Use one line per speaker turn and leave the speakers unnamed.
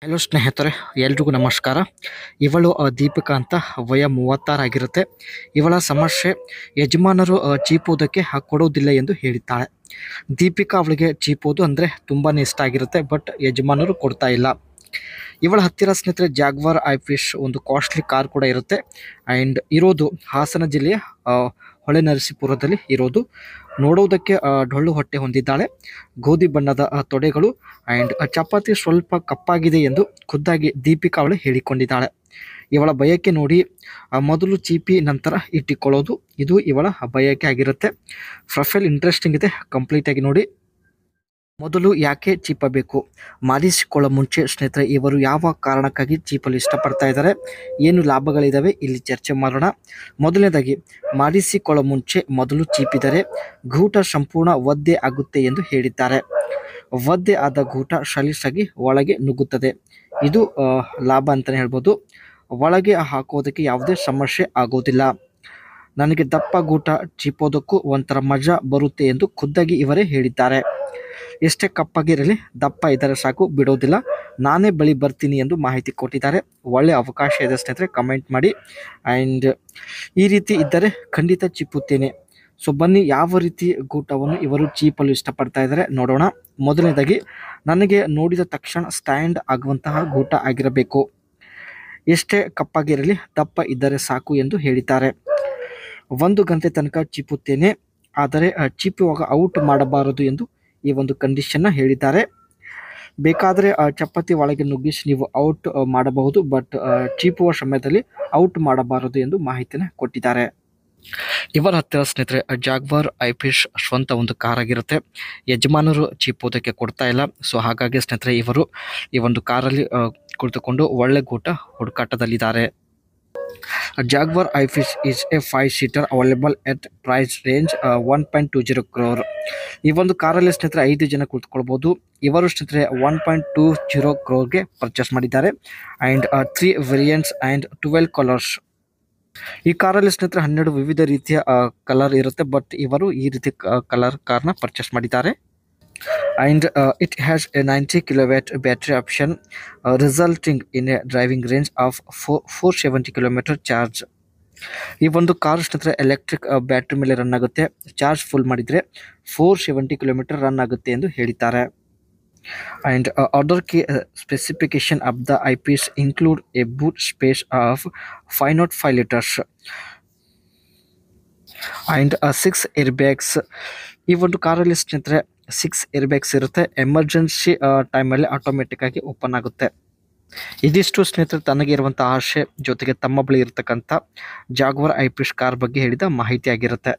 Hello ಸ್ನೇಹಿತರೆ, ಎಲ್ರಿಗೂ ನಮಸ್ಕಾರ. ಇವಳು ದೀಪಿಕಾ ಅಂತ, ವಯ 36 ಆಗಿರುತ್ತೆ. ಇವಳ ಸಮಸ್ಯೆ ಯಜಮಾನರು ಚೀಪೋದಕ್ಕೆ ಕೊಡುವುದಿಲ್ಲ ಎಂದು ಹೇಳಿದ್ದಾಳೆ. ದೀಪಿಕಾ ಅವಳಿಗೆ ಚೀಪೋದು ಅಂದರೆ ತುಂಬಾ ಇಷ್ಟ ಆಗಿರುತ್ತೆ, ಬಟ್ ಯಜಮಾನರು ಕೊಡ್ತಾ ಇಲ್ಲ. ಇವಳ ಹತ್ತಿರ ಸ್ನೇಹಿತರೆ ಜಾಗ್ವಾರ್ ಐಫಿಶ್ ಒಂದು ಕಾಸ್ಟ್ಲಿ ಕಾರ್ ಕೂಡ ಇರುತ್ತೆ. ಆ್ಯಂಡ್ ಇರೋದು ಹಾಸನ ಜಿಲ್ಲೆಯ ಹೊಳೆನರಸೀಪುರದಲ್ಲಿ ಇರೋದು. ನೋಡುವುದಕ್ಕೆ ಡೊಳ್ಳು ಹೊಟ್ಟೆ ಹೊಂದಿದ್ದಾಳೆ, ಗೋಧಿ ಬಣ್ಣದ ತೊಡೆಗಳು ಆ್ಯಂಡ್ ಚಪಾತಿ ಸ್ವಲ್ಪ ಕಪ್ಪಾಗಿದೆ ಎಂದು ಖುದ್ದಾಗಿ ದೀಪಿಕಾ ಅವಳು ಹೇಳಿಕೊಂಡಿದ್ದಾಳೆ. ಇವಳ ಬಯಕೆ ನೋಡಿ, ಮೊದಲು ಚೀಪಿ ನಂತರ ಇಟ್ಟಿಕೊಳ್ಳೋದು, ಇದು ಇವಳ ಬಯಕೆ ಆಗಿರುತ್ತೆ. ಪ್ರೊಫೈಲ್ ಇಂಟ್ರೆಸ್ಟಿಂಗ್ ಇದೆ, ಕಂಪ್ಲೀಟಾಗಿ ನೋಡಿ. ಮೊದಲು ಯಾಕೆ ಚೀಪಬೇಕು? ಮಾಡಿಸಿಕೊಳ್ಳೋ ಮುಂಚೆ ಸ್ನೇಹಿತರೆ ಇವರು ಯಾವ ಕಾರಣಕ್ಕಾಗಿ ಚೀಪಲು ಇಷ್ಟಪಡ್ತಾ ಇದ್ದಾರೆ, ಏನು ಲಾಭಗಳಿದ್ದಾವೆ ಇಲ್ಲಿ ಚರ್ಚೆ ಮಾಡೋಣ. ಮೊದಲನೇದಾಗಿ, ಮಾಡಿಸಿಕೊಳ್ಳೋ ಮುಂಚೆ ಮೊದಲು ಚೀಪಿದರೆ ಗೂಟ ಸಂಪೂರ್ಣ ಒದ್ದೆ ಆಗುತ್ತೆ ಎಂದು ಹೇಳಿದ್ದಾರೆ. ಒದ್ದೆ ಆದ ಗೂಟ ಸಲೀಸಾಗಿ ಒಳಗೆ ನುಗ್ಗುತ್ತದೆ, ಇದು ಲಾಭ ಅಂತಲೇ ಹೇಳ್ಬೋದು. ಒಳಗೆ ಹಾಕೋದಕ್ಕೆ ಯಾವುದೇ ಸಮಸ್ಯೆ ಆಗೋದಿಲ್ಲ. ನನಗೆ ದಪ್ಪ ಗೂಟ ಚೀಪೋದಕ್ಕೂ ಒಂಥರ ಮಜಾ ಬರುತ್ತೆ ಎಂದು ಖುದ್ದಾಗಿ ಇವರೇ ಹೇಳಿದ್ದಾರೆ. ಎಷ್ಟೇ ಕಪ್ಪಾಗಿರಲಿ ದಪ್ಪ ಇದ್ದರೆ ಸಾಕು, ಬಿಡೋದಿಲ್ಲ, ನಾನೇ ಬಳಿ ಬರ್ತೀನಿ ಎಂದು ಮಾಹಿತಿ ಕೊಟ್ಟಿದ್ದಾರೆ. ಒಳ್ಳೆಯ ಅವಕಾಶ ಇದೆ ಸ್ನೇಹಿತರೆ, ಕಮೆಂಟ್ ಮಾಡಿ. ಆ್ಯಂಡ್ ಈ ರೀತಿ ಇದ್ದರೆ ಖಂಡಿತ ಚೀಪುತ್ತೇನೆ. ಸೊ ಬನ್ನಿ, ಯಾವ ರೀತಿ ಗೂಟವನ್ನು ಇವರು ಚೀಪಲು ಇಷ್ಟಪಡ್ತಾ ಇದ್ದಾರೆ ನೋಡೋಣ. ಮೊದಲನೇದಾಗಿ, ನನಗೆ ನೋಡಿದ ತಕ್ಷಣ ಸ್ಟ್ಯಾಂಡ್ ಆಗುವಂತಹ ಗೂಟ ಆಗಿರಬೇಕು. ಎಷ್ಟೇ ಕಪ್ಪಾಗಿರಲಿ ದಪ್ಪ ಇದ್ದರೆ ಸಾಕು ಎಂದು ಹೇಳಿದ್ದಾರೆ. 1 ಗಂಟೆ ತನಕ ಚೀಪುತ್ತೇನೆ, ಆದರೆ ಚೀಪುವಾಗ ಔಟ್ ಮಾಡಬಾರದು ಎಂದು ಈ ಒಂದು ಕಂಡೀಷನ್ನ ಹೇಳಿದ್ದಾರೆ. ಬೇಕಾದರೆ ಚಪಾತಿ ಒಳಗೆ ನುಗ್ಗಿಸಿ ನೀವು ಔಟ್ ಮಾಡಬಹುದು, ಬಟ್ ಚೀಪುವ ಸಮಯದಲ್ಲಿ ಔಟ್ ಮಾಡಬಾರದು ಎಂದು ಮಾಹಿತಿನ ಕೊಟ್ಟಿದ್ದಾರೆ. ಇವರ ಹತ್ತಿರ ಸ್ನೇಹಿತರೆ ಜಾಗ್ವಾರ್ ಐಫಿಶ್ ಸ್ವಂತ ಒಂದು ಕಾರ್ ಆಗಿರುತ್ತೆ. ಯಜಮಾನರು ಚೀಪೋದಕ್ಕೆ ಕೊಡ್ತಾ ಇಲ್ಲ. ಸೊ ಹಾಗಾಗಿ ಸ್ನೇಹಿತರೆ ಇವರು ಈ ಒಂದು ಕಾರಲ್ಲಿ ಕುಳಿತುಕೊಂಡು ಒಳ್ಳೆ ಗೂಟ ಹುಡುಕಾಟದಲ್ಲಿದ್ದಾರೆ. Jaguar I-Pace is a 5-seater available at price range 1.20 crore. ಈ ಒಂದು ಕಾರಲ್ಲಿ ಸ್ನೇಹಿತರೆ 5 ಜನ ಕುಳಿತುಕೊಳ್ಬೋದು. ಇವರು ಸ್ನೇಹಿತರೆ 1.20 crore ಪರ್ಚೇಸ್ ಮಾಡಿದ್ದಾರೆ. And 3 variants and 12 colours. ಈ ಕಾರಲ್ಲಿ ಸ್ನೇಹಿತರೆ 12 ವಿವಿಧ ರೀತಿಯ ಕಲರ್ ಇರುತ್ತೆ, ಬಟ್ ಇವರು ಈ ರೀತಿ ಕಾರ್ನ ಪರ್ಚೇಸ್ ಮಾಡಿದ್ದಾರೆ. And it has a 90 kilowatt battery option, resulting in a driving range of 470 km charge. ಈ ಒಂದು ಕಾರ್ ಸ್ನೇಹಿತರೆ ಎಲೆಕ್ಟ್ರಿಕ್ ಬ್ಯಾಟ್ರಿ ಮೇಲೆ ರನ್ ಆಗುತ್ತೆ. ಚಾರ್ಜ್ ಫುಲ್ ಮಾಡಿದರೆ 470 km ರನ್ ಆಗುತ್ತೆ ಎಂದು ಹೇಳಿದ್ದಾರೆ. And other key specification of the I-Pace include a boot space of 505 liters and 6 airbags. ಈ ಒಂದು ಕಾರಲ್ಲಿ ಸ್ನೇಹಿತರೆ 6 ಏರ್ಬ್ಯಾಗ್ಸ್ ಇರುತ್ತೆ. ಎಮರ್ಜೆನ್ಸಿ ಟೈಮಲ್ಲಿ ಆಟೋಮೆಟಿಕ್ ಆಗಿ ಓಪನ್ ಆಗುತ್ತೆ. ಇದಿಷ್ಟು ಸ್ನೇಹಿತರೆ ತನಗೆ ಇರುವಂಥ ಆಸೆ ಜೊತೆಗೆ ತಮ್ಮ ಬಳಿ ಇರತಕ್ಕಂಥ ಜಾಗ್ವಾರ್ ಐಫಿಶ್ ಕಾರ್ ಬಗ್ಗೆ ಹೇಳಿದ ಮಾಹಿತಿ ಆಗಿರುತ್ತೆ.